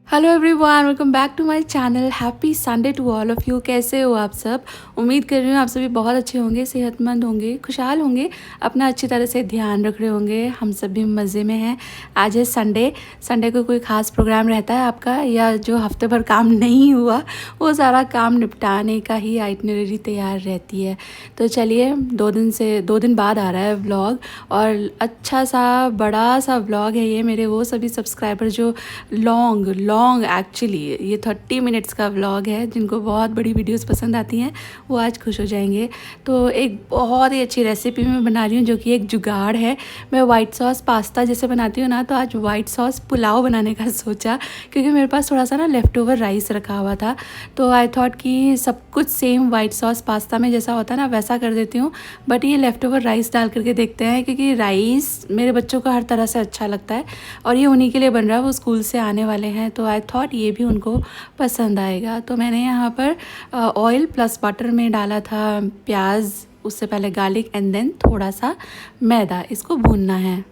Hello everyone, welcome back to my channel. Happy Sunday to all of you. कैसे हो आप सब? उम्मीद कर रही हूँ आप सभी बहुत अच्छे होंगे, सेहतमंद होंगे, खुशहाल होंगे, अपना अच्छी तरह से ध्यान रख रहे होंगे। हम सब भी मज़े में हैं। आज है संडे। संडे को कोई ख़ास प्रोग्राम रहता है आपका, या जो हफ्ते भर काम नहीं हुआ वो सारा काम निपटाने का ही आइटनरी तैयार रहती है। तो चलिए, 2 दिन बाद आ रहा है व्लॉग, और अच्छा सा बड़ा सा व्लॉग है ये। मेरे वो सभी सब्सक्राइबर जो लॉन्ग एक्चुअली ये 30 मिनट्स का व्लॉग है, जिनको बहुत बड़ी वीडियोस पसंद आती हैं, वो आज खुश हो जाएंगे। तो एक बहुत ही अच्छी रेसिपी मैं बना रही हूँ, जो कि एक जुगाड़ है। मैं वाइट सॉस पास्ता जैसे बनाती हूँ ना, तो आज वाइट सॉस पुलाव बनाने का सोचा, क्योंकि मेरे पास थोड़ा सा ना लेफ़्ट ओवर राइस रखा हुआ था। तो आई थॉट कि सब कुछ सेम वाइट सॉस पास्ता में जैसा होता है ना, वैसा कर देती हूँ। बट ये लेफ़्ट ओवर राइस डाल करके देखते हैं, क्योंकि राइस मेरे बच्चों को हर तरह से अच्छा लगता है, और ये उन्हीं के लिए बन रहा है, वो स्कूल से आने वाले हैं। तो आई थॉट ये भी उनको पसंद आएगा। तो मैंने यहाँ पर ऑयल प्लस बटर में डाला था प्याज, उससे पहले गार्लिक, एंड देन थोड़ा सा मैदा। इसको भूनना है।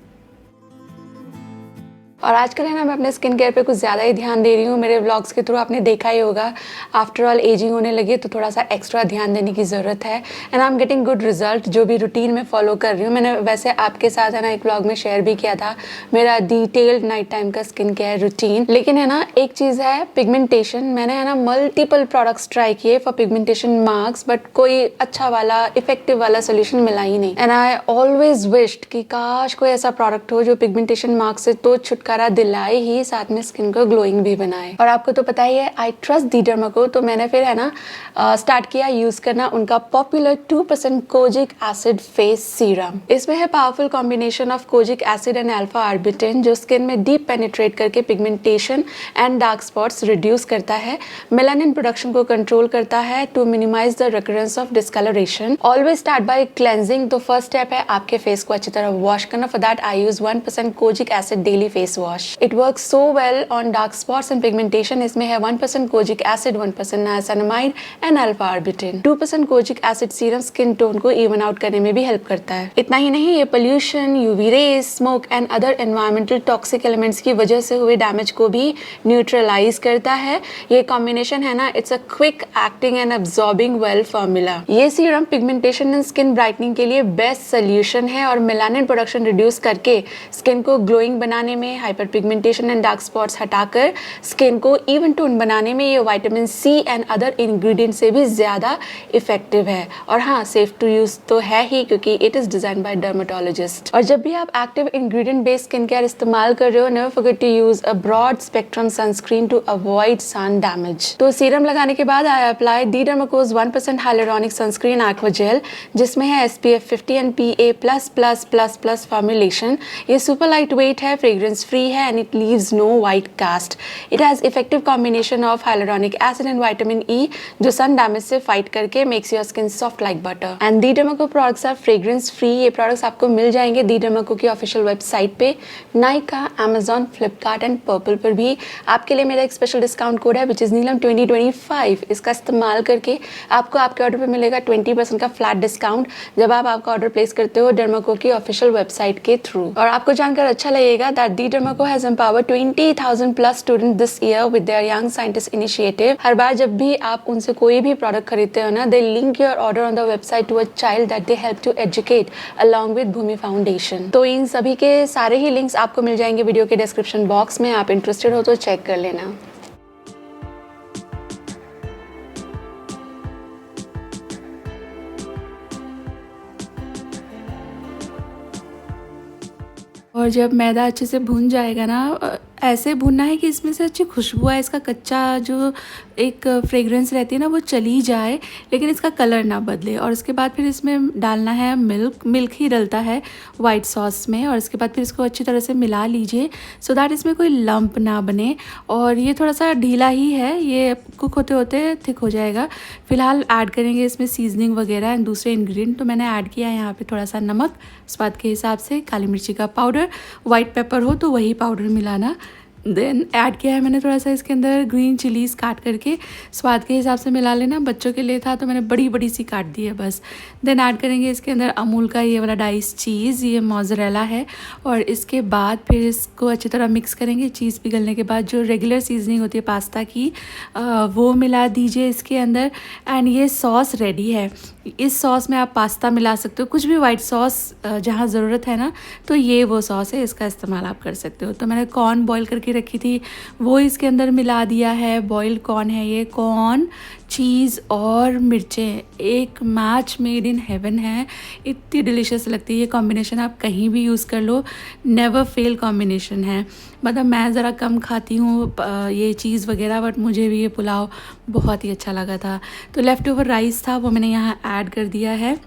और आजकल है ना, मैं अपने स्किन केयर पे कुछ ज़्यादा ही ध्यान दे रही हूँ। मेरे व्लॉग्स के थ्रू आपने देखा ही होगा। आफ्टर ऑल एजिंग होने लगी, तो थोड़ा सा एक्स्ट्रा ध्यान देने की ज़रूरत है। And I am getting good result, जो भी रूटीन में फॉलो कर रही हूँ। मैंने वैसे आपके साथ है ना एक व्लॉग में शेयर भी किया था मेरा डिटेल्ड नाइट टाइम का स्किन केयर रूटीन। लेकिन है ना, एक चीज़ है पिगमेंटेशन। मैंने है ना मल्टीपल प्रोडक्ट्स ट्राई किए फॉर पिगमेंटेशन मार्क्स, बट कोई अच्छा वाला इफेक्टिव वाला सोल्यूशन मिला ही नहीं। एंड आई ऑलवेज विश्ड कि काश कोई ऐसा प्रोडक्ट हो जो पिगमेंटेशन मार्क्स से तो छुटकारा दिलाए ही, साथ में स्किन को ग्लोइंग भी बनाए। और आपको तो पता ही है, आई ट्रस्ट दी डर्मा को। तो मैंने फिर है ना स्टार्ट किया यूज करना उनका popular 2% kojic acid face serum. इसमें है powerful combination of kojic acid and alpha arbutin, जो स्किन में डीप पेनिट्रेट करके pigmentation and dark spots reduce करता है, मेलानिन प्रोडक्शन को कंट्रोल करता है to minimize the recurrence of discoloration. Always start by cleansing. तो फर्स्ट स्टेप है आपके फेस को अच्छी तरह वॉश करना। For that I use 1% kojic acid daily face wash. It works so well on dark spots and pigmentation. इसमें है 1% kojic acid, 1% niacinamide and alpha arbutin। 2% kojic acid serum skin tone को even out करने में भी help करता है। इतना ही नहीं, ये pollution, UV rays, smoke and other environmental toxic elements की वजह से हुए डैमेज को भी न्यूट्रलाइज करता है। ये कॉम्बिनेशन है ना, it's a quick acting and absorbing well formula. ये serum pigmentation and skin brightening के लिए बेस्ट सोल्यूशन है, और मेलानिन प्रोडक्शन रिड्यूस करके स्किन को ग्लोइंग बनाने में, hyper pigmentation and dark spots हटाकर स्किन को इवन टोन बनाने में ये vitamin C and other ingredient से भी ज़्यादा इफेक्टिव है। और हाँ, सेफ टू यूज तो है ही, क्योंकि it is design by dermatologist. और जब भी आप active ingredient based skin care इस्तेमाल कर रहे हो, never forget to use a broad spectrum sunscreen to avoid sun damage. तो सीरम लगाने के बाद I apply the Dermaco's 1% hyaluronic sunscreen aqua gel, जिसमें है SPF 50 एंड PA++++ फॉर्मुलेशन। ये सुपर लाइट वेट है, फ्रेग्रेंस फ्री है, and it leaves no white cast. It has effective combination of hyaluronic acid and vitamin E, जो sun damage से fight करके makes your skin soft like butter. And the Derma Co products are fragrance free। ये products आपको मिल जाएंगे the Derma Co की official website पे, Nykaa, Amazon, Flipkart and Purplle पर भी। आपके लिए मेरा एक स्पेशल डिस्काउंट कोड है, विच इज नीलम 2025। इसका इस्तेमाल करके आपको आपके ऑर्डर पे मिलेगा 20% का फ्लैट डिस्काउंट, जब आप आपका ऑर्डर प्लेस करते हो डर्माको की ऑफिशियल वेबसाइट के थ्रू। और आपको जानकर अच्छा लगेगा that the Derma Co has empowered 20,000 plus students this year with their young scientist initiative। हर बार जब भी आप उनसे कोई भी प्रोडक्ट खरीदते हो ना, they link your order on the website to a child that they help to educate along with Bhumi foundation. तो इन सभी के सारे ही लिंक्स आपको मिल जाएंगे वीडियो के डिस्क्रिप्शन बॉक्स में। आप इंटरेस्टेड हो तो चेक कर लेना। और जब मैदा अच्छे से भून जाएगा ना, ऐसे भूनना है कि इसमें से अच्छी खुशबू आए, इसका कच्चा जो एक फ्रेग्रेंस रहती है ना, वो चली जाए, लेकिन इसका कलर ना बदले। और उसके बाद फिर इसमें डालना है मिल्क ही डलता है वाइट सॉस में। और इसके बाद फिर इसको अच्छी तरह से मिला लीजिए, सो दैट इसमें कोई लंप ना बने। और ये थोड़ा सा ढीला ही है, ये कुक होते होते थिक हो जाएगा। फिलहाल ऐड करेंगे इसमें सीजनिंग वगैरह एंड दूसरे इंग्रेडिएंट। तो मैंने ऐड किया है यहाँ पे थोड़ा सा नमक स्वाद के हिसाब से, काली मिर्ची का पाउडर, वाइट पेपर हो तो वही पाउडर मिलाना, देन ऐड किया है मैंने थोड़ा सा इसके अंदर ग्रीन चिलीज़ काट करके, स्वाद के हिसाब से मिला लेना। बच्चों के लिए था तो मैंने बड़ी बड़ी सी काट दी है बस। देन ऐड करेंगे इसके अंदर अमूल का ये वाला डाइस चीज़, ये मोज़रेला है। और इसके बाद फिर इसको अच्छी तरह मिक्स करेंगे। चीज़ पिघलने के बाद जो रेगुलर सीजनिंग होती है पास्ता की वो मिला दीजिए इसके अंदर। एंड ये सॉस रेडी है। इस सॉस में आप पास्ता मिला सकते हो, कुछ भी वाइट सॉस जहाँ ज़रूरत है ना, तो ये वो सॉस है, इसका इस्तेमाल आप कर सकते हो। तो मैंने कॉर्न बॉईल करके रखी थी, वो इसके अंदर मिला दिया है। बॉइल्ड कॉर्न है ये, कॉर्न, चीज़ और मिर्चें, एक मैच मेड इन हेवन है। इतनी डिलीशियस लगती है ये कॉम्बिनेशन, आप कहीं भी यूज़ कर लो, नेवर फेल कॉम्बिनेशन है। मतलब मैं ज़रा कम खाती हूँ ये चीज़ वगैरह, बट मुझे भी ये पुलाव बहुत ही अच्छा लगा था। तो लेफ़्ट ओवर राइस था, वो मैंने यहाँ ऐड कर दिया है।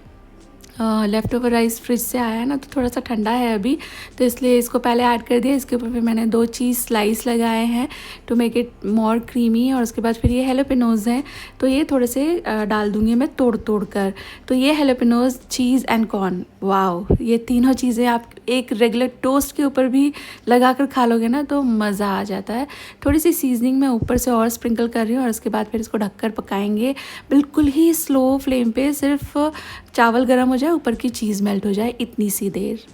लेफ़्ट ओवर राइस फ्रिज से आया है ना, तो थोड़ा सा ठंडा है अभी, तो इसलिए इसको पहले ऐड कर दिया। इसके ऊपर फिर मैंने 2 चीज़ स्लाइस लगाए हैं to make it more creamy. और उसके बाद फिर ये हेलोपिनोज हैं, तो ये थोड़े से डाल दूँगी मैं तोड़ तोड़ कर। तो ये हेलोपिनोज, चीज़ एंड कॉर्न, वाओ, ये तीनों चीज़ें आप एक रेगुलर टोस्ट के ऊपर भी लगा कर खा लोगे ना तो मज़ा आ जाता है। थोड़ी सी सीजनिंग मैं ऊपर से और स्प्रिंकल कर रही हूँ, और उसके बाद फिर इसको ढककर पकाएंगे बिल्कुल ही स्लो फ्लेम पे। सिर्फ चावल गर्म हो जाए, ऊपर की चीज़ मेल्ट हो जाए, इतनी सी देर।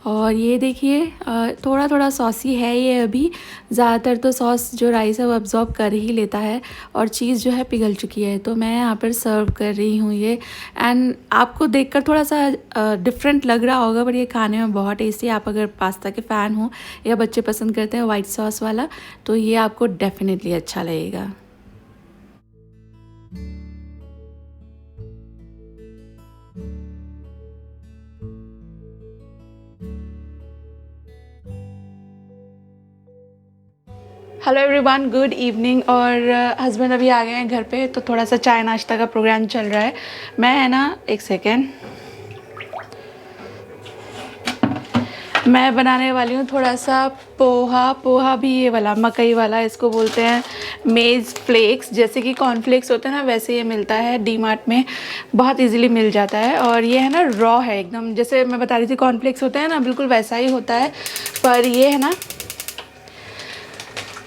और ये देखिए थोड़ा थोड़ा सॉसी है ये अभी। ज़्यादातर तो सॉस जो राइस है वो अब्ज़ॉर्ब कर ही लेता है, और चीज़ जो है पिघल चुकी है। तो मैं यहाँ पर सर्व कर रही हूँ ये। एंड आपको देखकर थोड़ा सा डिफरेंट लग रहा होगा, बट ये खाने में बहुत टेस्टी है। आप अगर पास्ता के फ़ैन हो या बच्चे पसंद करते हैं वाइट सॉस वाला, तो ये आपको डेफिनेटली अच्छा लगेगा। Hello everyone, good evening. और हस्बैंड अभी आ गए हैं घर पे, तो थोड़ा सा चाय नाश्ता का प्रोग्राम चल रहा है। मैं है ना, एक सेकेंड, मैं बनाने वाली हूँ थोड़ा सा पोहा भी ये वाला मकई वाला, इसको बोलते हैं मेज़ फ्लेक्स। जैसे कि कॉर्नफ्लेक्स होते हैं ना, वैसे ये मिलता है डी मार्ट में, बहुत इजीली मिल जाता है। और ये है ना रॉ है एकदम, जैसे मैं बता रही थी कॉर्नफ्लेक्स होते हैं ना, बिल्कुल वैसा ही होता है। पर ये है ना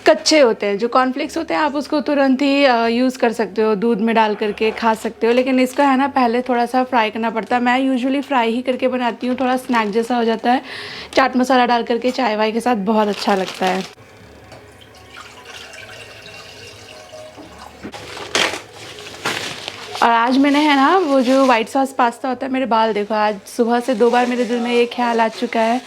कच्चे होते हैं। जो कॉर्नफ्लेक्स होते हैं आप उसको तुरंत ही यूज़ कर सकते हो, दूध में डाल करके खा सकते हो, लेकिन इसका है ना पहले थोड़ा सा फ्राई करना पड़ता है। मैं यूजुअली फ्राई ही करके बनाती हूँ, थोड़ा स्नैक जैसा हो जाता है। चाट मसाला डाल करके चाय वाय के साथ बहुत अच्छा लगता है। और आज मैंने है ना वो जो वाइट सॉस पास्ता होता है, मेरे बाल देखो, आज सुबह से 2 बार मेरे दिल में ये ख्याल आ चुका है।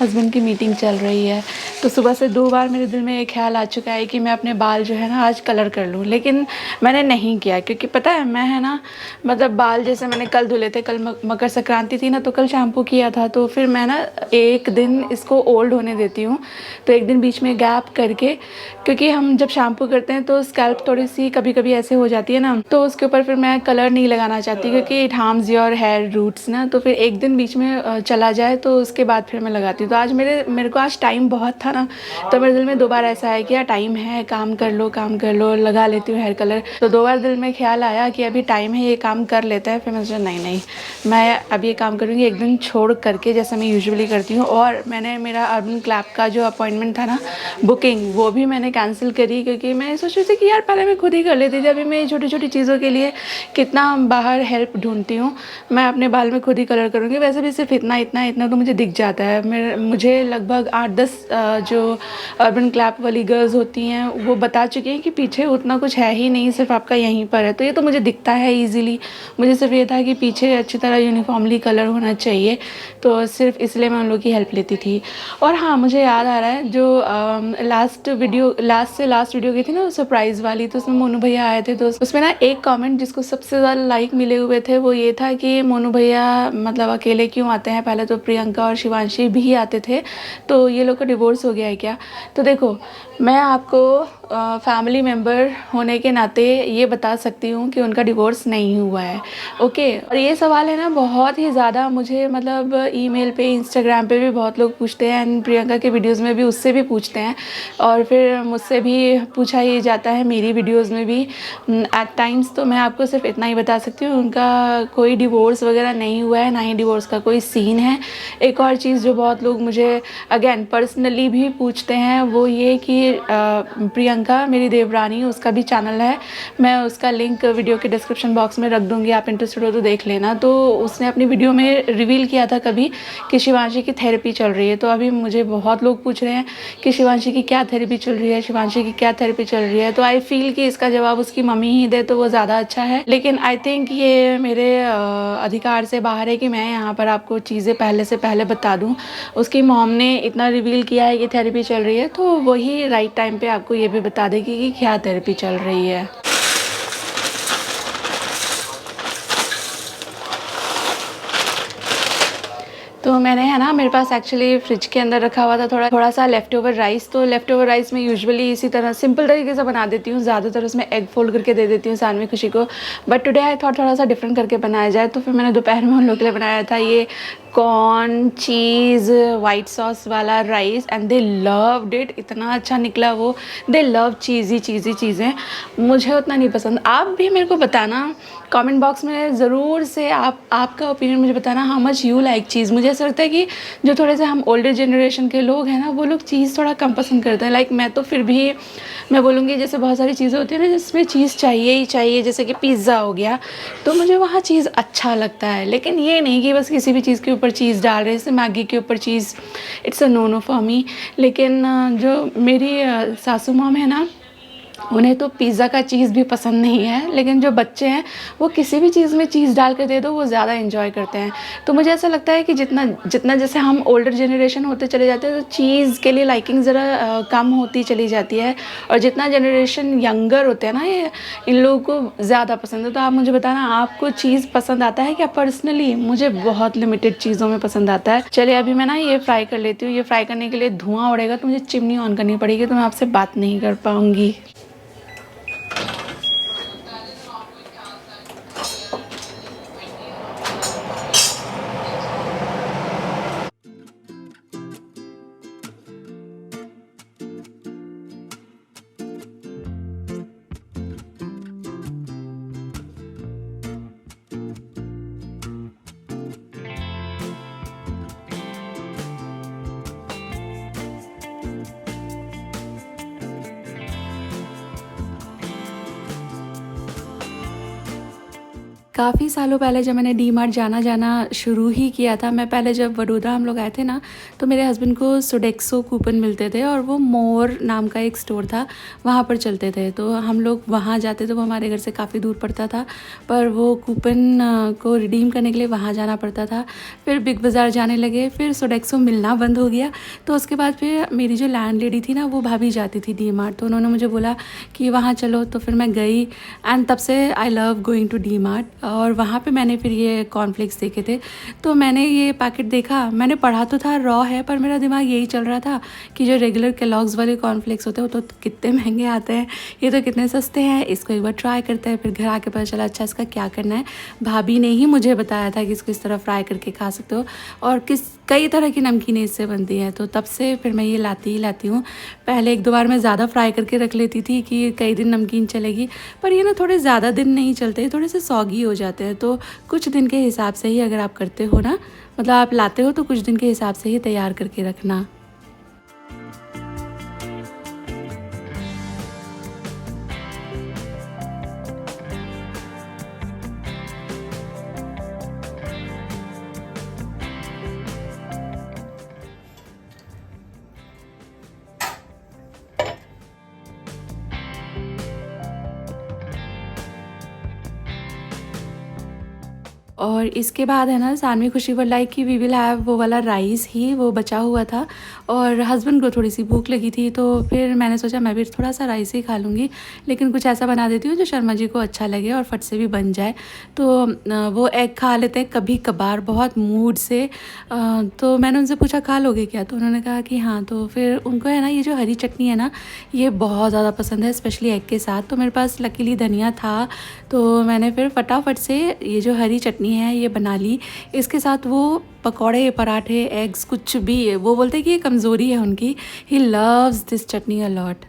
हस्बैंड की मीटिंग चल रही है, तो सुबह से 2 बार मेरे दिल में ये ख्याल आ चुका है कि मैं अपने बाल जो है ना आज कलर कर लूँ, लेकिन मैंने नहीं किया। क्योंकि पता है मैं है ना, मतलब बाल जैसे मैंने कल धुले थे, कल मकर संक्रांति थी ना, तो कल शैम्पू किया था, तो फिर मैं ना एक दिन इसको ओल्ड होने देती हूँ। तो एक दिन बीच में गैप करके, क्योंकि हम जब शैम्पू करते हैं तो स्कैल्प थोड़ी सी कभी कभी ऐसे हो जाती है ना, तो उसके ऊपर फिर मैं कलर नहीं लगाना चाहती, क्योंकि it harms your hair roots ना। तो फिर एक दिन बीच में चला जाए तो उसके बाद फिर मैं लगाती हूँ। तो आज मेरे को आज टाइम बहुत था ना, तो मेरे दिल में 2 बार ऐसा है कि यार टाइम है, काम कर लो, लगा लेती हूँ हेयर कलर। तो 2 बार दिल में ख्याल आया कि अभी टाइम है, ये काम कर लेता है। फिर मैं सोचा नहीं, मैं अब ये काम करूँगी एक दिन छोड़ करके, जैसा मैं यूजुअली करती हूँ। और मैंने मेरा अर्बन क्लैप का जो अपॉइंटमेंट था ना, बुकिंग, वो भी मैंने कैंसिल करी, क्योंकि मैं सोच रही थी कि यार पहले मैं खुद ही कर लेती थी। अभी मैं छोटी छोटी चीज़ों के लिए कितना बाहर हेल्प ढूंढती हूँ। मैं अपने बाल में खुद ही कलर करूँगी। वैसे भी सिर्फ इतना तो मुझे दिख जाता है। मुझे लगभग 8-10 जो अर्बन क्लैप वाली गर्ल्स होती हैं वो बता चुकी हैं कि पीछे उतना कुछ है ही नहीं, सिर्फ आपका यहीं पर है। तो ये तो मुझे दिखता है ईजीली। मुझे सिर्फ ये था कि पीछे अच्छी तरह यूनिफॉर्मली कलर होना चाहिए, तो सिर्फ इसलिए मैं उन लोग की हेल्प लेती थी। और हाँ, मुझे याद आ रहा है जो लास्ट वीडियो की थी ना सरप्राइज़ वाली, तो उसमें मोनू भैया आए थे, तो उसमें ना एक कमेंट जिसको सब सबसे ज़्यादा लाइक मिले हुए थे वो ये था कि मोनू भैया मतलब अकेले क्यों आते हैं, पहले तो प्रियंका और शिवांशी भी आते थे, तो ये लोग का डिवोर्स हो गया है क्या। तो देखो मैं आपको फैमिली मेम्बर होने के नाते ये बता सकती हूँ कि उनका डिवोर्स नहीं हुआ है, ओके। और ये सवाल है ना बहुत ही ज़्यादा मुझे मतलब ईमेल पे इंस्टाग्राम पे भी बहुत लोग पूछते हैं, एंड प्रियंका के वीडियोज़ में भी उससे भी पूछते हैं, और फिर मुझसे भी पूछा ही जाता है मेरी वीडियोज़ में भी एट टाइम्स। तो मैं आपको सिर्फ इतना ही बता सकती हूँ उनका कोई डिवोर्स वगैरह नहीं हुआ है, ना ही डिवोर्स का कोई सीन है। एक और चीज़ जो बहुत लोग मुझे अगेन पर्सनली भी पूछते हैं वो ये कि प्रियंका मेरी देवरानी उसका भी चैनल है, मैं उसका लिंक वीडियो के डिस्क्रिप्शन बॉक्स में रख दूँगी, आप इंटरेस्टेड हो तो देख लेना। तो उसने अपनी वीडियो में रिवील किया था कभी कि शिवांशी की थेरेपी चल रही है। तो अभी मुझे बहुत लोग पूछ रहे हैं कि शिवांशी की क्या थेरेपी चल रही है, शिवांशी की क्या थेरेपी चल रही है। तो आई फील कि इसका जवाब उसकी मम्मी ही दे तो वो ज़्यादा अच्छा है, लेकिन आई थिंक ये मेरे अधिकार से बाहर है कि मैं यहाँ पर आपको चीज़ें पहले से पहले बता दूँ। उसकी मॉम ने इतना रिवील किया है कि थेरेपी चल रही है, तो वही राइट टाइम पे आपको ये भी बता देगी कि क्या थेरेपी चल रही है। तो मैंने है ना मेरे पास एक्चुअली फ्रिज के अंदर रखा हुआ था थोड़ा सा लेफ़्ट ओवर राइस। तो लेफ़्ट ओवर राइस में यूजुअली इसी तरह सिंपल तरीके से बना देती हूँ, ज़्यादातर उसमें एग फोल्ड करके दे देती हूँ सानवी खुशी को। बट टुडे आई थॉट थोड़ा सा डिफरेंट करके बनाया जाए, तो फिर मैंने दोपहर में उन लोग के लिए बनाया था ये कॉर्न चीज़ वाइट सॉस वाला rice, and they loved it. इतना अच्छा निकला वो, दे लव चीज़ी चीज़ें। मुझे उतना नहीं पसंद। आप भी मेरे को बताना कमेंट बॉक्स में ज़रूर से, आपका ओपिनियन मुझे बताना हाउ मच यू लाइक चीज़। मुझे ऐसा लगता है कि जो थोड़े से हम ओल्डर जनरेशन के लोग हैं ना वो लोग चीज़ थोड़ा कम पसंद करते हैं। लाइक मैं तो फिर भी मैं बोलूँगी जैसे बहुत सारी चीज़ें होती है ना जिसमें चीज़ चाहिए ही चाहिए, जैसे कि पिज़्ज़ा हो गया, तो मुझे वहाँ चीज़ अच्छा लगता है। लेकिन ये नहीं कि बस किसी भी चीज़ के ऊपर चीज़ डाल रहे, जैसे मैगी के ऊपर cheese, it's a no no for me. लेकिन जो मेरी सासू मॉम है ना उन्हें तो पिज़्ज़ा का चीज़ भी पसंद नहीं है, लेकिन जो बच्चे हैं वो किसी भी चीज़ में चीज़ डाल के दे दो वो ज़्यादा एंजॉय करते हैं। तो मुझे ऐसा लगता है कि जितना जितना जैसे हम ओल्डर जनरेशन होते चले जाते हैं तो चीज़ के लिए लाइकिंग ज़रा कम होती चली जाती है, और जितना जनरेशन यंगर होते हैं ना ये इन लोगों को ज़्यादा पसंद है। तो आप मुझे बताना आपको चीज़ पसंद आता है क्या। पर्सनली मुझे बहुत लिमिटेड चीज़ों में पसंद आता है। चलिए अभी मैं ना ये फ्राई कर लेती हूँ। ये फ्राई करने के लिए धुआं उड़ेगा तो मुझे चिमनी ऑन करनी पड़ेगी, तो मैं आपसे बात नहीं कर पाऊँगी। काफ़ी सालों पहले जब मैंने डी मार्ट जाना शुरू ही किया था, मैं पहले जब वडोदरा हम लोग आए थे ना, तो मेरे हस्बैंड को सोडेक्सो कूपन मिलते थे, और वो मोर नाम का एक स्टोर था वहाँ पर चलते थे। तो हम लोग वहाँ जाते थे, वो हमारे घर से काफ़ी दूर पड़ता था, पर वो कूपन को रिडीम करने के लिए वहाँ जाना पड़ता था। फिर बिग बाज़ार जाने लगे, फिर सोडेक्सो मिलना बंद हो गया। तो उसके बाद फिर मेरी जो लैंड लेडी थी ना वो भाभी जाती थी डी मार्ट, तो उन्होंने मुझे बोला कि वहाँ चलो, तो फिर मैं गई, एंड तब से I love going to DMart. और वहाँ पे मैंने फिर ये कॉर्नफ्लेक्स देखे थे, तो मैंने ये पैकेट देखा, मैंने पढ़ा तो था रॉ है, पर मेरा दिमाग यही चल रहा था कि जो रेगुलर केलॉग्स वाले कॉर्नफ्लेक्स होते हैं वो तो कितने महंगे आते हैं, ये तो कितने सस्ते हैं, इसको एक बार ट्राई करते हैं। फिर घर आके पता चला अच्छा इसका क्या करना है, भाभी ने ही मुझे बताया था कि इसको इस तरह फ्राई करके खा सकते हो, और कई तरह की नमकीनें इससे बनती हैं। तो तब से फिर मैं ये लाती हूँ। पहले एक दो बार मैं ज़्यादा फ्राई करके रख लेती थी कि कई दिन नमकीन चलेगी, पर ये ना थोड़े ज़्यादा दिन नहीं चलते, थोड़े से सॉगी हो जाते हैं। तो कुछ दिन के हिसाब से ही अगर आप करते हो ना, मतलब आप लाते हो तो कुछ दिन के हिसाब से ही तैयार करके रखना। और इसके बाद है ना सानवी खुशी वर लाइक कि वी विल हैव वो वाला राइस ही, वो बचा हुआ था और हस्बैंड को थोड़ी सी भूख लगी थी, तो फिर मैंने सोचा मैं भी थोड़ा सा राइस ही खा लूँगी, लेकिन कुछ ऐसा बना देती हूँ जो शर्मा जी को अच्छा लगे और फट से भी बन जाए। तो वो एग खा लेते हैं कभी कभार बहुत मूड से। तो मैंने उनसे पूछा खा लोगे क्या, तो उन्होंने कहा कि हाँ। तो फिर उनको है ना ये जो हरी चटनी है ना ये बहुत ज़्यादा पसंद है, स्पेशली एग के साथ। तो मेरे पास लकीली धनिया था, तो मैंने फिर फटाफट से ये जो हरी चटनी है ये बना ली। इसके साथ वो पकौड़े, पराठे, एग्स कुछ भी, वो बोलते हैं कि ये कमज़ोरी है उनकी। He loves this chutney a lot.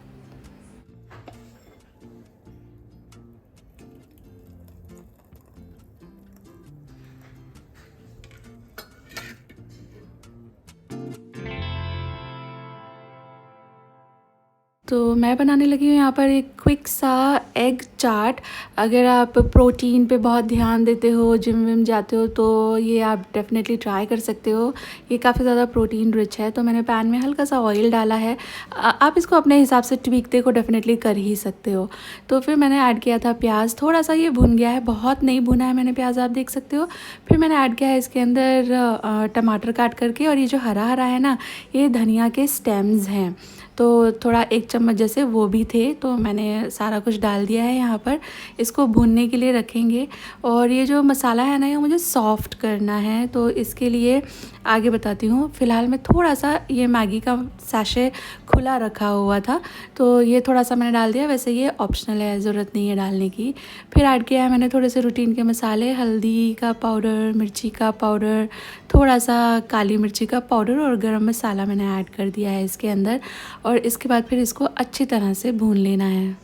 तो मैं बनाने लगी हूँ यहाँ पर एक क्विक सा एग चाट। अगर आप प्रोटीन पे बहुत ध्यान देते हो, जिम विम जाते हो, तो ये आप डेफिनेटली ट्राई कर सकते हो। ये काफ़ी ज़्यादा प्रोटीन रिच है। तो मैंने पैन में हल्का सा ऑयल डाला है। आप इसको अपने हिसाब से ट्वीक को डेफिनेटली कर ही सकते हो। तो फिर मैंने ऐड किया था प्याज, थोड़ा सा ये भुन गया है, बहुत नहीं भुना है मैंने प्याज, आप देख सकते हो। फिर मैंने ऐड किया है इसके अंदर टमाटर काट करके, और ये जो हरा हरा है ना ये धनिया के स्टेम्स हैं, तो थोड़ा 1 चम्मच जैसे वो भी थे, तो मैंने सारा कुछ डाल दिया है यहाँ पर। इसको भूनने के लिए रखेंगे। और ये जो मसाला है ना ये मुझे सॉफ्ट करना है, तो इसके लिए आगे बताती हूँ। फ़िलहाल मैं थोड़ा सा ये मैगी का सैशे खुला रखा हुआ था, तो ये थोड़ा सा मैंने डाल दिया। वैसे ये ऑप्शनल है, ज़रूरत नहीं है डालने की। फिर ऐड किया है मैंने थोड़े से रूटीन के मसाले, हल्दी का पाउडर, मिर्ची का पाउडर, थोड़ा सा काली मिर्ची का पाउडर और गरम मसाला मैंने ऐड कर दिया है इसके अंदर। और इसके बाद फिर इसको अच्छी तरह से भून लेना है।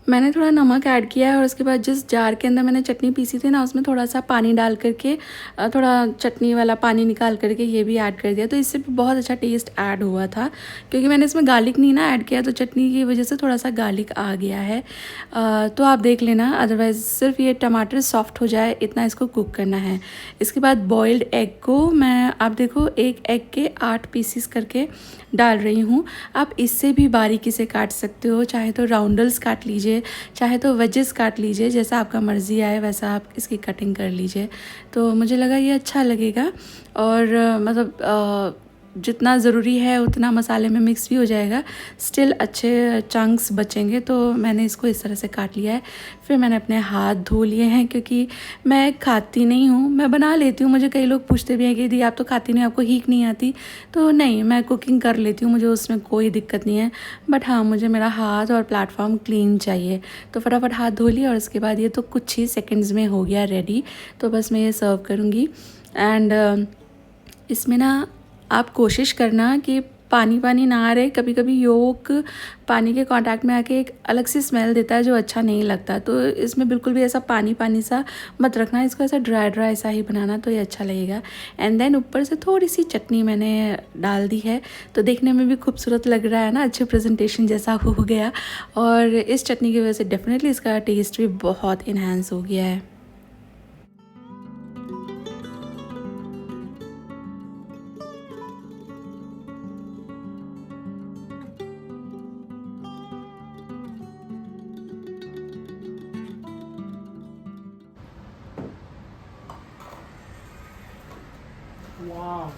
मैंने थोड़ा नमक ऐड किया है और उसके बाद जिस जार के अंदर मैंने चटनी पीसी थी ना उसमें थोड़ा सा पानी डाल करके, थोड़ा चटनी वाला पानी निकाल करके ये भी ऐड कर दिया। तो इससे भी बहुत अच्छा टेस्ट ऐड हुआ था, क्योंकि मैंने इसमें गार्लिक नहीं ना ऐड किया, तो चटनी की वजह से थोड़ा सा गार्लिक आ गया है। तो आप देख लेना, अदरवाइज़ सिर्फ ये टमाटर सॉफ्ट हो जाए इतना इसको कुक करना है। इसके बाद बॉइल्ड एग को मैं, आप देखो, एक एग के 8 पीसीस करके डाल रही हूँ। आप इससे भी बारीकी से काट सकते हो, चाहे तो राउंडल्स काट लीजिए, चाहे तो वेजेस काट लीजिए, जैसा आपका मर्ज़ी आए वैसा आप इसकी कटिंग कर लीजिए। तो मुझे लगा ये अच्छा लगेगा और मतलब जितना ज़रूरी है उतना मसाले में मिक्स भी हो जाएगा, स्टिल अच्छे चंक्स बचेंगे। तो मैंने इसको इस तरह से काट लिया है। फिर मैंने अपने हाथ धो लिए हैं, क्योंकि मैं खाती नहीं हूँ, मैं बना लेती हूँ। मुझे कई लोग पूछते भी हैं कि दी आप तो खाती नहीं, आपको हीक नहीं आती। तो नहीं, मैं कुकिंग कर लेती हूँ, मुझे उसमें कोई दिक्कत नहीं है। बट हाँ, मुझे मेरा हाथ और प्लेटफॉर्म क्लीन चाहिए। तो फटाफट हाथ धो लिया और उसके बाद ये तो कुछ ही सेकेंड्स में हो गया रेडी। तो बस मैं ये सर्व करूँगी। एंड इसमें ना आप कोशिश करना कि पानी पानी ना रहे। कभी कभी योक पानी के कांटेक्ट में आके एक अलग सी स्मेल देता है जो अच्छा नहीं लगता। तो इसमें बिल्कुल भी ऐसा पानी पानी सा मत रखना, इसको ऐसा ड्राई ड्राई सा ही बनाना, तो ये अच्छा लगेगा। एंड देन ऊपर से थोड़ी सी चटनी मैंने डाल दी है, तो देखने में भी खूबसूरत लग रहा है ना, अच्छे प्रेजेंटेशन जैसा हो गया। और इस चटनी की वजह से डेफिनेटली इसका टेस्ट भी बहुत इन्हांस हो गया है। Wow.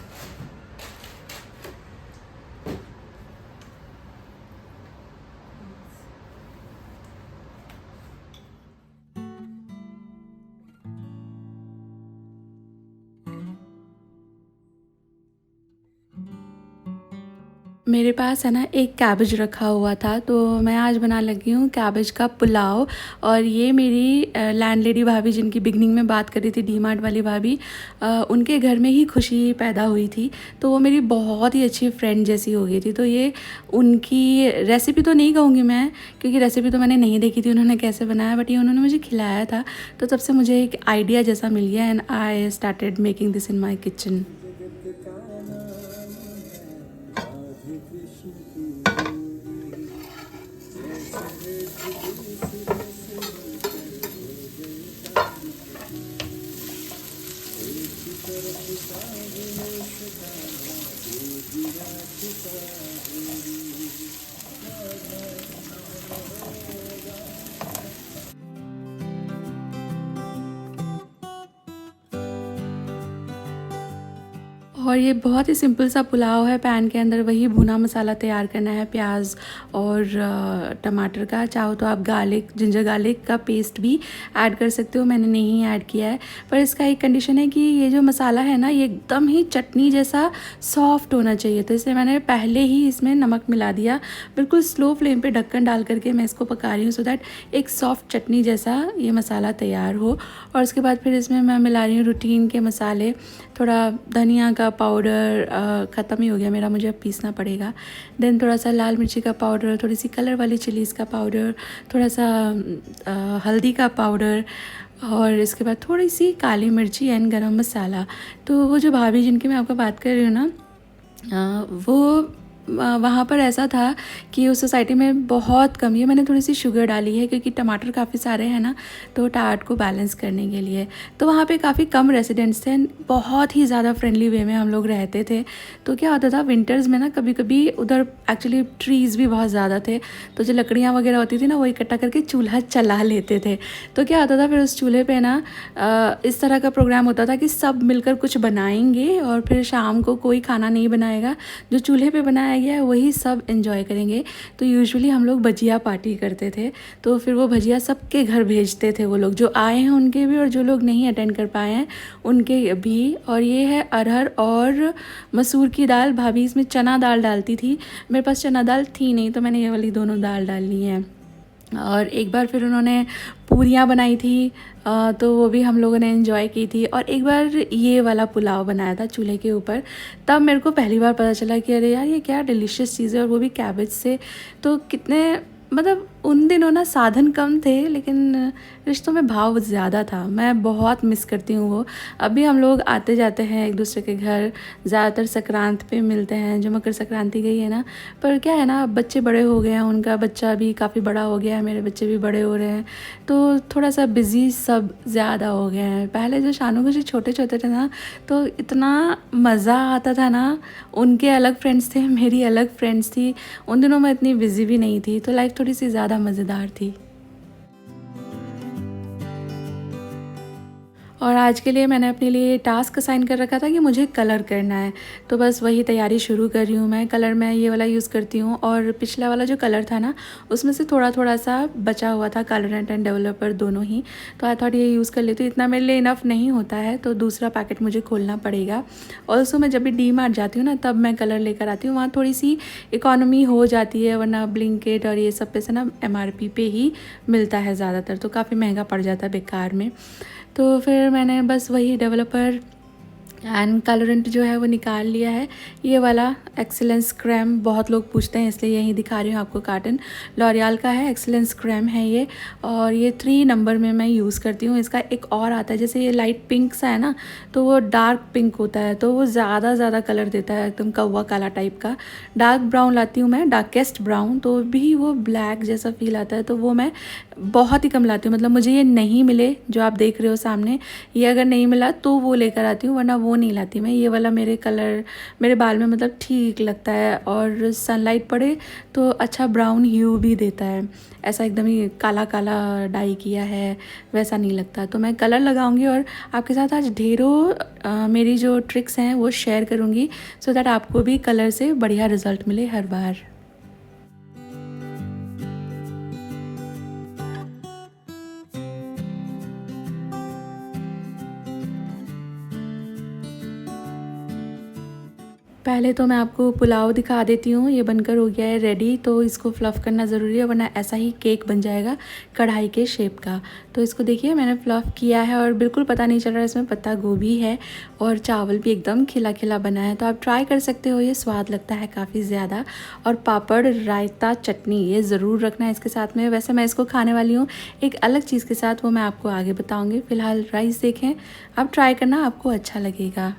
मेरे पास है ना एक कैबेज रखा हुआ था, तो मैं आज बना लगी हूँ कैबेज का पुलाव। और ये मेरी लैंडलेडी भाभी, जिनकी बिगनिंग में बात करी थी, डी मार्ट वाली भाभी, उनके घर में ही खुशी पैदा हुई थी। तो वो मेरी बहुत ही अच्छी फ्रेंड जैसी हो गई थी। तो ये उनकी रेसिपी तो नहीं कहूँगी मैं, क्योंकि रेसिपी तो मैंने नहीं देखी थी उन्होंने कैसे बनाया, बट ये उन्होंने मुझे खिलाया था। तो तब से मुझे एक आइडिया जैसा मिल गया and I started making this in my kitchen. और ये बहुत ही सिंपल सा पुलाव है। पैन के अंदर वही भुना मसाला तैयार करना है, प्याज और टमाटर का। चाहो तो आप जिंजर गार्लिक का पेस्ट भी ऐड कर सकते हो, मैंने नहीं ऐड किया है। पर इसका एक कंडीशन है कि ये जो मसाला है ना, ये एकदम ही चटनी जैसा सॉफ्ट होना चाहिए। तो इसलिए मैंने पहले ही इसमें नमक मिला दिया। बिल्कुल स्लो फ्लेम पे ढक्कन डाल करके मैं इसको पका रही हूँ, सो दैट एक सॉफ्ट चटनी जैसा ये मसाला तैयार हो। और उसके बाद फिर इसमें मैं मिला रही हूँ रूटीन के मसाले। थोड़ा धनिया का पाउडर ख़त्म ही हो गया मेरा, मुझे अब पीसना पड़ेगा। देन थोड़ा सा लाल मिर्ची का पाउडर, थोड़ी सी कलर वाली चिलीज़ का पाउडर, थोड़ा सा हल्दी का पाउडर, और इसके बाद थोड़ी सी काली मिर्ची एंड गरम मसाला। तो वो जो भाभी जिनकी मैं आपको बात कर रही हूँ ना, वो वहाँ पर ऐसा था कि उस सोसाइटी में बहुत कम, ये मैंने थोड़ी सी शुगर डाली है क्योंकि टमाटर काफ़ी सारे हैं ना, तो टाट को बैलेंस करने के लिए। तो वहाँ पे काफ़ी कम रेसिडेंट्स थे, बहुत ही ज़्यादा फ्रेंडली वे में हम लोग रहते थे। तो क्या होता था विंटर्स में ना, कभी कभी उधर एक्चुअली ट्रीज़ भी बहुत ज़्यादा थे, तो जो लकड़ियाँ वगैरह होती थी ना, वो इकट्ठा करके चूल्हा चला लेते थे। तो क्या होता था फिर उस चूल्हे पर ना इस तरह का प्रोग्राम होता था कि सब मिलकर कुछ बनाएंगे और फिर शाम को कोई खाना नहीं बनाएगा, जो चूल्हे पे बनाया गया है वही सब एंजॉय करेंगे। तो यूजुअली हम लोग भजिया पार्टी करते थे, तो फिर वो भजिया सबके घर भेजते थे, वो लोग जो आए हैं उनके भी और जो लोग नहीं अटेंड कर पाए हैं उनके भी। और ये है अरहर और मसूर की दाल। भाभी इसमें चना दाल डालती थी, मेरे पास चना दाल थी नहीं, तो मैंने ये वाली दोनों दाल डाल ली हैं। और एक बार फिर उन्होंने पूरियाँ बनाई थी, तो वो भी हम लोगों ने एंजॉय की थी। और एक बार ये वाला पुलाव बनाया था चूल्हे के ऊपर, तब मेरे को पहली बार पता चला कि अरे यार ये क्या डिलीशियस चीज़ है, और वो भी कैबेज से। तो कितने मतलब उन दिनों ना साधन कम थे लेकिन रिश्तों में भाव ज़्यादा था। मैं बहुत मिस करती हूँ वो। अभी हम लोग आते जाते हैं एक दूसरे के घर, ज़्यादातर संक्रांत पे मिलते हैं, जो मकर संक्रांति गई है ना। पर क्या है ना, अब बच्चे बड़े हो गए हैं, उनका बच्चा भी काफ़ी बड़ा हो गया है, मेरे बच्चे भी बड़े हो रहे हैं, तो थोड़ा सा बिज़ी सब ज़्यादा हो गए हैं। पहले जो शानू खुशी छोटे छोटे थे ना, तो इतना मज़ा आता था ना। उनके अलग फ्रेंड्स थे, मेरी अलग फ्रेंड्स थी। उन दिनों मैं इतनी बिज़ी भी नहीं थी, तो लाइफ थोड़ी सी ज़्यादा मज़ेदार थी। और आज के लिए मैंने अपने लिए टास्क असाइन कर रखा था कि मुझे कलर करना है, तो बस वही तैयारी शुरू कर रही हूँ मैं। कलर मैं ये वाला यूज़ करती हूँ, और पिछला वाला जो कलर था ना, उसमें से थोड़ा थोड़ा सा बचा हुआ था, कलरेंट एंड डेवलपर दोनों ही। तो आई थॉट ये यूज़ कर लेती हूँ, इतना मेरे लिए इनफ नहीं होता है, तो दूसरा पैकेट मुझे खोलना पड़ेगा। ऑल्सो मैं जब भी डी मार्ट जाती हूँ ना, तब मैं कलर लेकर आती हूँ, वहाँ थोड़ी सी इकोनॉमी हो जाती है, वरना ब्लिंकेट और ये सब पे से ना MRP पे ही मिलता है ज़्यादातर, तो काफ़ी महंगा पड़ जाता है बेकार में। तो फिर मैंने बस वही डेवलपर एंड कलरेंट जो है वो निकाल लिया है। ये वाला एक्सीलेंस क्रेम बहुत लोग पूछते हैं, इसलिए यही दिखा रही हूँ आपको। कार्टन लॉरियल का है, एक्सीलेंस क्रेम है ये, और ये 3 नंबर में मैं यूज़ करती हूँ। इसका एक और आता है, जैसे ये लाइट पिंक सा है ना, तो वो डार्क पिंक होता है, तो वो ज़्यादा कलर देता है, एकदम कौवा काला टाइप का। डार्क ब्राउन लाती हूँ मैं, डार्केस्ट ब्राउन, तो भी वो ब्लैक जैसा फील आता है, तो वो मैं बहुत ही कम लाती हूँ। मतलब मुझे ये नहीं मिले जो आप देख रहे हो सामने, ये अगर नहीं मिला तो वो लेकर आती हूँ, वरना वो नहीं लाती मैं। ये वाला मेरे बाल में मतलब ठीक लगता है, और सनलाइट पड़े तो अच्छा ब्राउन ह्यू भी देता है। ऐसा एकदम ही काला काला डाई किया है वैसा नहीं लगता। तो मैं कलर लगाऊंगी और आपके साथ आज ढेरों मेरी जो ट्रिक्स हैं वो शेयर करूंगी, सो दैट आपको भी कलर से बढ़िया रिजल्ट मिले हर बार। पहले तो मैं आपको पुलाव दिखा देती हूँ, ये बनकर हो गया है रेडी। तो इसको फ्लफ़ करना ज़रूरी है, वरना ऐसा ही केक बन जाएगा कढ़ाई के शेप का। तो इसको देखिए मैंने फ्लफ़ किया है, और बिल्कुल पता नहीं चल रहा है इसमें पत्ता गोभी है, और चावल भी एकदम खिला खिला बना है। तो आप ट्राई कर सकते हो, ये स्वाद लगता है काफ़ी ज़्यादा। और पापड़, रायता, चटनी ये ज़रूर रखना है इसके साथ में। वैसे मैं इसको खाने वाली हूँ एक अलग चीज़ के साथ, वो मैं आपको आगे बताऊँगी। फ़िलहाल राइस देखें, आप ट्राई करना, आपको अच्छा लगेगा।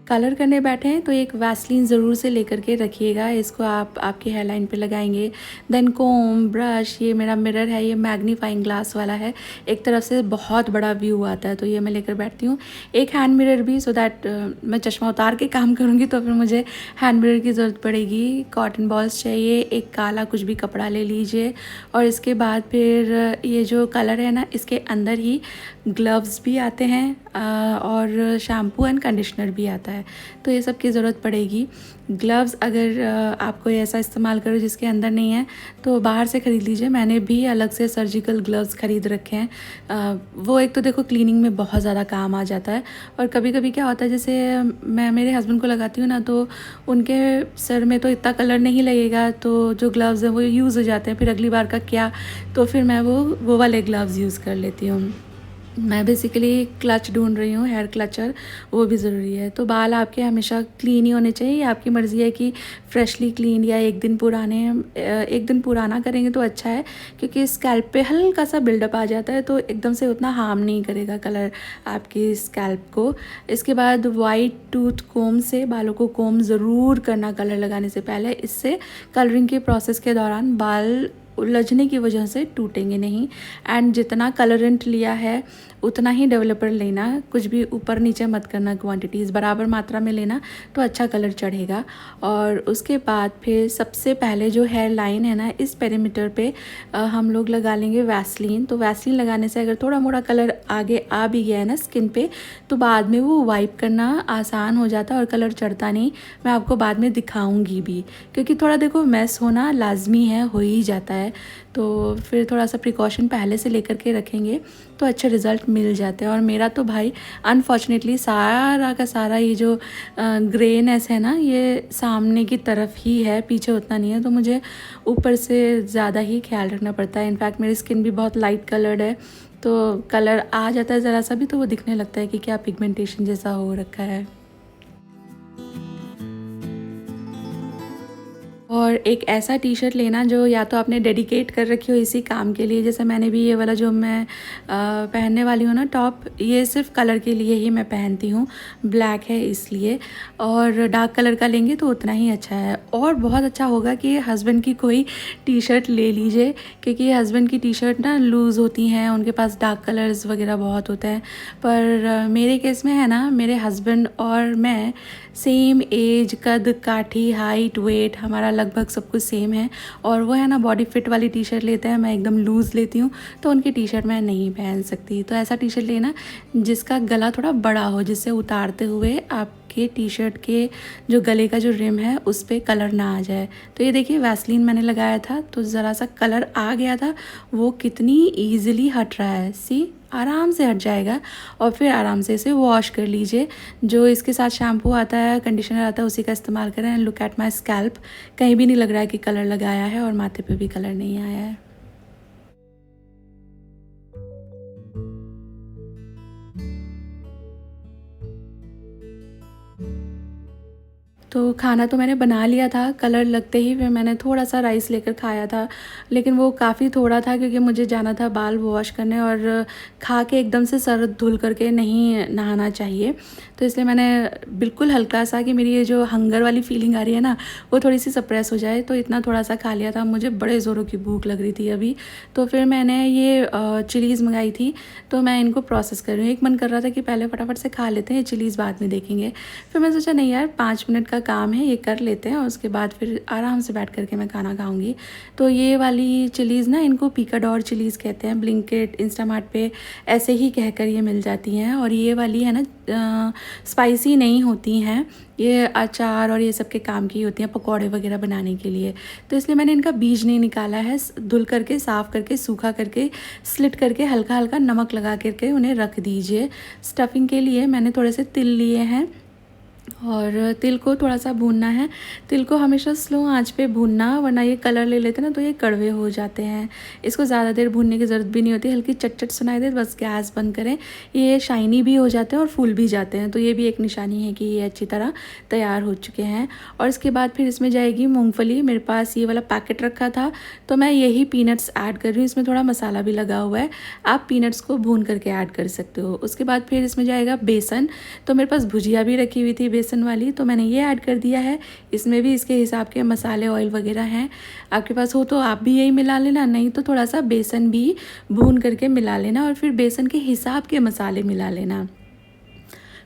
कलर करने बैठे हैं तो एक वैसलीन ज़रूर से लेकर के रखिएगा। इसको आप आपकी हेयर लाइन पे लगाएंगे। देन कोम, ब्रश, ये मेरा मिरर है, ये मैग्नीफाइंग ग्लास वाला है, एक तरफ से बहुत बड़ा व्यू आता है तो ये मैं लेकर बैठती हूँ। एक हैंड मिरर भी, सो दैट मैं चश्मा उतार के काम करूँगी तो फिर मुझे हैंड मिरर की ज़रूरत पड़ेगी। कॉटन बॉल्स चाहिए, एक काला कुछ भी कपड़ा ले लीजिए और इसके बाद फिर ये जो कलर है ना, इसके अंदर ही ग्लव्स भी आते हैं और शैम्पू एंड कंडीशनर भी आता है, तो ये सब की ज़रूरत पड़ेगी। ग्लव्स अगर आप कोई ऐसा इस्तेमाल करो जिसके अंदर नहीं है तो बाहर से ख़रीद लीजिए। मैंने भी अलग से सर्जिकल ग्लव्स ख़रीद रखे हैं। वो एक तो देखो क्लीनिंग में बहुत ज़्यादा काम आ जाता है, और कभी कभी क्या होता है जैसे मैं मेरे हस्बैंड को लगाती हूँ ना तो उनके सर में तो इतना कलर नहीं लगेगा, तो जो ग्लव्स हैं वो यूज़ हो जाते हैं, फिर अगली बार का क्या, तो फिर मैं वो वाले ग्लव्स यूज़ कर लेती हूँ। मैं बेसिकली क्लच ढूंढ रही हूँ, हेयर क्लचर, वो भी ज़रूरी है। तो बाल आपके हमेशा क्लीन ही होने चाहिए। आपकी मर्ज़ी है कि फ्रेशली क्लीन या एक दिन पुराना करेंगे तो अच्छा है, क्योंकि स्कैल्प पे हल्का सा बिल्डअप आ जाता है तो एकदम से उतना हार्म नहीं करेगा कलर आपकी स्कैल्प को। इसके बाद वाइट टूथ कोम से बालों को कोम ज़रूर करना कलर लगाने से पहले। इससे कलरिंग के प्रोसेस के दौरान बाल उलझने की वजह से टूटेंगे नहीं। एंड जितना कलरेंट लिया है उतना ही डेवलपर लेना, कुछ भी ऊपर नीचे मत करना, क्वांटिटीज़ बराबर मात्रा में लेना तो अच्छा कलर चढ़ेगा। और उसके बाद फिर सबसे पहले जो हेयर लाइन है ना, इस पेरीमीटर पे हम लोग लगा लेंगे वैसलीन। तो वैसलीन लगाने से अगर थोड़ा मोड़ा कलर आगे आ भी गया है ना स्किन पे, तो बाद में वो वाइप करना आसान हो जाता है और कलर चढ़ता नहीं। मैं आपको बाद में दिखाऊंगी भी, क्योंकि थोड़ा देखो मैस होना लाजमी है, हो ही जाता है, तो फिर थोड़ा सा प्रिकॉशन पहले से लेकर के रखेंगे तो अच्छे रिज़ल्ट मिल जाते हैं। और मेरा तो भाई अनफॉर्चुनेटली सारा का सारा ये जो ग्रेनेस है ना, ये सामने की तरफ ही है, पीछे उतना नहीं है, तो मुझे ऊपर से ज़्यादा ही ख्याल रखना पड़ता है। इनफैक्ट मेरी स्किन भी बहुत लाइट कलर्ड है, तो कलर आ जाता है ज़रा सा भी तो वो दिखने लगता है कि क्या पिगमेंटेशन जैसा हो रखा है। और एक ऐसा टी शर्ट लेना जो या तो आपने डेडिकेट कर रखी हो इसी काम के लिए, जैसे मैंने भी ये वाला जो मैं पहनने वाली हूँ ना टॉप, ये सिर्फ कलर के लिए ही मैं पहनती हूँ, ब्लैक है इसलिए। और डार्क कलर का लेंगे तो उतना ही अच्छा है। और बहुत अच्छा होगा कि हस्बैंड की कोई टी शर्ट ले लीजिए, क्योंकि हस्बैंड की टी शर्ट ना लूज़ होती हैं, उनके पास डार्क कलर्स वगैरह बहुत होते हैं। पर मेरे केस में है ना, मेरे हस्बैंड और मैं सेम एज, कद काठी, हाइट, वेट हमारा लगभग सब कुछ सेम है, और वो है ना बॉडी फिट वाली टी शर्ट लेते हैं, मैं एकदम लूज़ लेती हूँ, तो उनकी टी शर्ट मैं नहीं पहन सकती। तो ऐसा टी शर्ट लेना जिसका गला थोड़ा बड़ा हो, जिससे उतारते हुए आपके टी शर्ट के जो गले का जो रिम है उस पर कलर ना आ जाए। तो ये देखिए वैसलीन मैंने लगाया था तो ज़रा सा कलर आ गया था, वो कितनी ईजिली हट रहा है, सी आराम से हट जाएगा। और फिर आराम से इसे वॉश कर लीजिए। जो इसके साथ शैम्पू आता है, कंडीशनर आता है, उसी का इस्तेमाल करें। And look at my scalp, कहीं भी नहीं लग रहा है कि कलर लगाया है, और माथे पे भी कलर नहीं आया है। तो खाना तो मैंने बना लिया था, कलर लगते ही फिर मैंने थोड़ा सा राइस लेकर खाया था, लेकिन वो काफ़ी थोड़ा था क्योंकि मुझे जाना था बाल वॉश करने, और खा के एकदम से सर धुल करके नहीं नहाना चाहिए, तो इसलिए मैंने बिल्कुल हल्का सा, कि मेरी ये जो हंगर वाली फीलिंग आ रही है ना वो थोड़ी सी सप्रेस हो जाए, तो इतना थोड़ा सा खा लिया था। मुझे बड़े ज़ोरों की भूख लग रही थी अभी, तो फिर मैंने ये चिलीज़ मंगाई थी, तो मैं इनको प्रोसेस कर रही हूँ। एक मन कर रहा था कि पहले फटाफट से खा लेते हैं, ये चिलीज़ बाद में देखेंगे, फिर मैं सोचा नहीं यार 5 मिनट का काम है, ये कर लेते हैं और उसके बाद फिर आराम से बैठ करके मैं खाना खाऊंगी। तो ये वाली चिलीज़ ना, इनको पिकाडोर चिलीज़ कहते हैं, ब्लिंकिट, इंस्टामार्ट पे ऐसे ही कहकर ये मिल जाती हैं। और ये वाली है ना स्पाइसी नहीं होती हैं, ये अचार और ये सब के काम की होती हैं, पकौड़े वगैरह बनाने के लिए। तो इसलिए मैंने इनका बीज नहीं निकाला है, धुल करके, साफ़ करके, सूखा करके, स्लिट करके, हल्का हल्का नमक लगा करके उन्हें रख दीजिए। स्टफिंग के लिए मैंने थोड़े से तिल लिए हैं, और तिल को थोड़ा सा भूनना है। तिल को हमेशा स्लो आंच पे भूनना, वरना ये कलर ले लेते ना तो ये कड़वे हो जाते हैं। इसको ज़्यादा देर भूनने की ज़रूरत भी नहीं होती, हल्की चटचट सुनाई दे बस गैस बंद करें। ये शाइनी भी हो जाते हैं और फूल भी जाते हैं, तो ये भी एक निशानी है कि ये अच्छी तरह तैयार हो चुके हैं। और इसके बाद फिर इसमें जाएगी मूँगफली। मेरे पास ये वाला पैकेट रखा था तो मैं यही पीनट्स ऐड कर रही हूँ, इसमें थोड़ा मसाला भी लगा हुआ है, आप पीनट्स को भून करके ऐड कर सकते हो। उसके बाद फिर इसमें जाएगा बेसन, तो मेरे पास भुजिया भी रखी हुई थी बेसन बेसन वाली, तो मैंने ये ऐड कर दिया है। इसमें भी इसके हिसाब के मसाले ऑयल वगैरह हैं, आपके पास हो तो आप भी यही मिला लेना, नहीं तो थोड़ा सा बेसन भी भून करके मिला लेना और फिर बेसन के हिसाब के मसाले मिला लेना।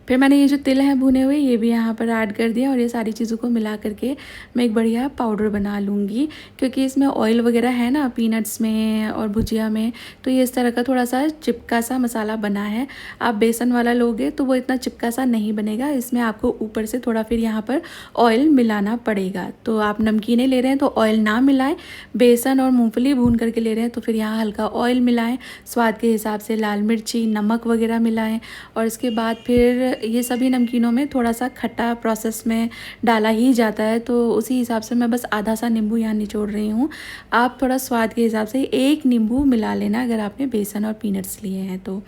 फिर मैंने ये जो तिल है भुने हुए ये भी यहाँ पर ऐड कर दिया और ये सारी चीज़ों को मिला करके मैं एक बढ़िया पाउडर बना लूँगी, क्योंकि इसमें ऑयल वगैरह है ना पीनट्स में और भुजिया में, तो ये इस तरह का थोड़ा सा चिपका सा मसाला बना है। आप बेसन वाला लोगे तो वो इतना चिपका सा नहीं बनेगा, इसमें आपको ऊपर से थोड़ा फिर यहाँ पर ऑयल मिलाना पड़ेगा। तो आप नमकीनें ले रहे हैं तो ऑयल ना मिलाएं, बेसन और मूँगफली भून करके ले रहे हैं तो फिर यहाँ हल्का ऑयल मिलाएँ, स्वाद के हिसाब से लाल मिर्ची नमक वगैरह मिलाएँ। और इसके बाद फिर ये सभी नमकीनों में थोड़ा सा खट्टा प्रोसेस में डाला ही जाता है, तो उसी हिसाब से मैं बस आधा सा नींबू यहाँ निचोड़ रही हूँ। आप थोड़ा स्वाद के हिसाब से एक नींबू मिला लेना अगर आपने बेसन और पीनट्स लिए हैं तो।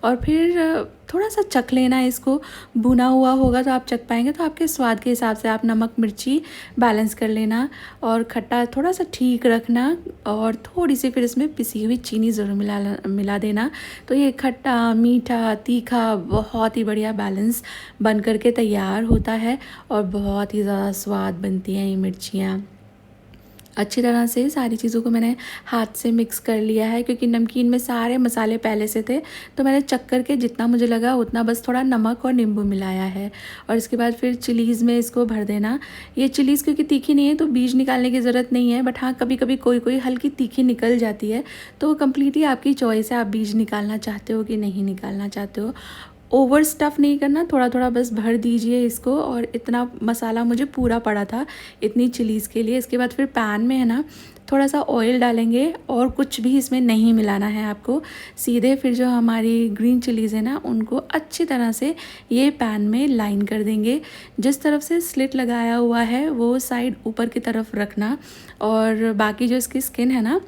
और फिर थोड़ा सा चख लेना, इसको भुना हुआ होगा तो आप चख पाएंगे, तो आपके स्वाद के हिसाब से आप नमक मिर्ची बैलेंस कर लेना और खट्टा थोड़ा सा ठीक रखना और थोड़ी सी फिर इसमें पिसी हुई चीनी ज़रूर मिला देना। तो ये खट्टा मीठा तीखा बहुत ही बढ़िया बैलेंस बन करके तैयार होता है और बहुत ही ज़्यादा स्वाद बनती हैं ये मिर्चियाँ। अच्छी तरह से सारी चीज़ों को मैंने हाथ से मिक्स कर लिया है, क्योंकि नमकीन में सारे मसाले पहले से थे, तो मैंने चख कर के जितना मुझे लगा उतना बस थोड़ा नमक और नींबू मिलाया है। और इसके बाद फिर चिलीज़ में इसको भर देना। ये चिलीज़ क्योंकि तीखी नहीं है तो बीज निकालने की ज़रूरत नहीं है, बट हाँ कभी कभी कोई हल्की तीखी निकल जाती है, तो वो कम्प्लीटली आपकी चॉइस है, आप बीज निकालना चाहते हो कि नहीं निकालना चाहते हो। ओवर स्टफ़ नहीं करना, थोड़ा थोड़ा बस भर दीजिए इसको। और इतना मसाला मुझे पूरा पड़ा था इतनी चिलीज़ के लिए। इसके बाद फिर पैन में है ना थोड़ा सा ऑयल डालेंगे और कुछ भी इसमें नहीं मिलाना है आपको, सीधे फिर जो हमारी ग्रीन चिलीज़ है ना उनको अच्छी तरह से ये पैन में लाइन कर देंगे। जिस तरफ से स्लिट लगाया हुआ है वो साइड ऊपर की तरफ रखना और बाकी जो इसकी स्किन है ना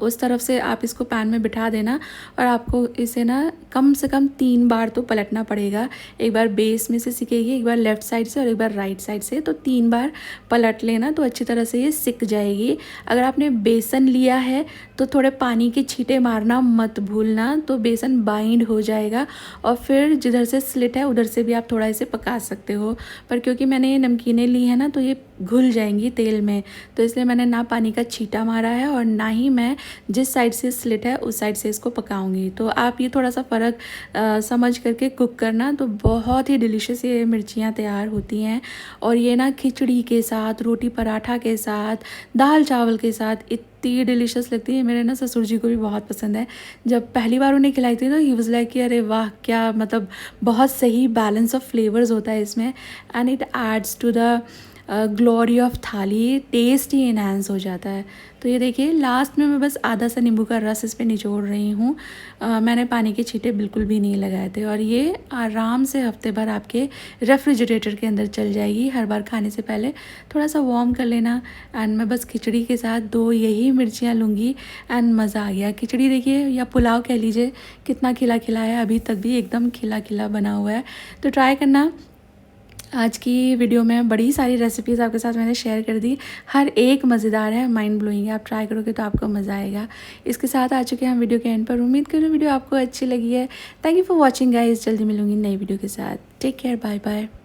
उस तरफ से आप इसको पैन में बिठा देना। और आपको इसे ना कम से कम 3 बार तो पलटना पड़ेगा, एक बार बेस में से सिकेगी, एक बार लेफ़्ट साइड से और एक बार राइट साइड से, तो 3 बार पलट लेना तो अच्छी तरह से ये सिक जाएगी। अगर आपने बेसन लिया है तो थोड़े पानी के छींटे मारना मत भूलना, तो बेसन बाइंड हो जाएगा और फिर जिधर से स्लिट है उधर से भी आप थोड़ा इसे पका सकते हो। पर क्योंकि मैंने ये नमकीनें ली हैं ना तो ये घुल जाएंगी तेल में, तो इसलिए मैंने ना पानी का छींटा मारा है और ना ही मैं जिस साइड से स्लिट है उस साइड से इसको पकाऊंगी। तो आप ये थोड़ा सा फ़र्क समझ करके कुक करना, तो बहुत ही डिलीशियस ये मिर्चियाँ तैयार होती हैं। और ये ना खिचड़ी के साथ, रोटी पराठा के साथ, दाल चावल के साथ इतनी डिलीशियस लगती है। मेरे ना ससुर जी को भी बहुत पसंद है। जब पहली बार उन्हें खिलाई थी तो ही वाज लाइक कि अरे वाह क्या मतलब बहुत सही बैलेंस ऑफ फ्लेवर्स होता है इसमें, and it adds to the glory of thali, taste ही इन्हांस हो जाता है। तो ये देखिए लास्ट में मैं बस आधा सा नींबू का रस इस पर निचोड़ रही हूँ। मैंने पानी के छींटे बिल्कुल भी नहीं लगाए थे और ये आराम से हफ्ते भर आपके रेफ्रिजरेटर के अंदर चल जाएगी। हर बार खाने से पहले थोड़ा सा वार्म कर लेना। एंड मैं बस खिचड़ी के साथ 2 यही मिर्चियाँ लूँगी एंड मज़ा आ गया। खिचड़ी देखिए या पुलाव कह लीजिए कितना खिला खिला है, अभी तक भी एकदम खिला खिला बना हुआ है। तो ट्राई करना। आज की वीडियो में बड़ी सारी रेसिपीज़ आपके साथ मैंने शेयर कर दी, हर एक मज़ेदार है, माइंड ब्लोइंग है। आप ट्राई करोगे तो आपको मज़ा आएगा। इसके साथ आ चुके हैं हम वीडियो के एंड पर। उम्मीद करूँ वीडियो आपको अच्छी लगी है। Thank you for watching guys. जल्दी मिलूंगी नई वीडियो के साथ। Take care, bye bye.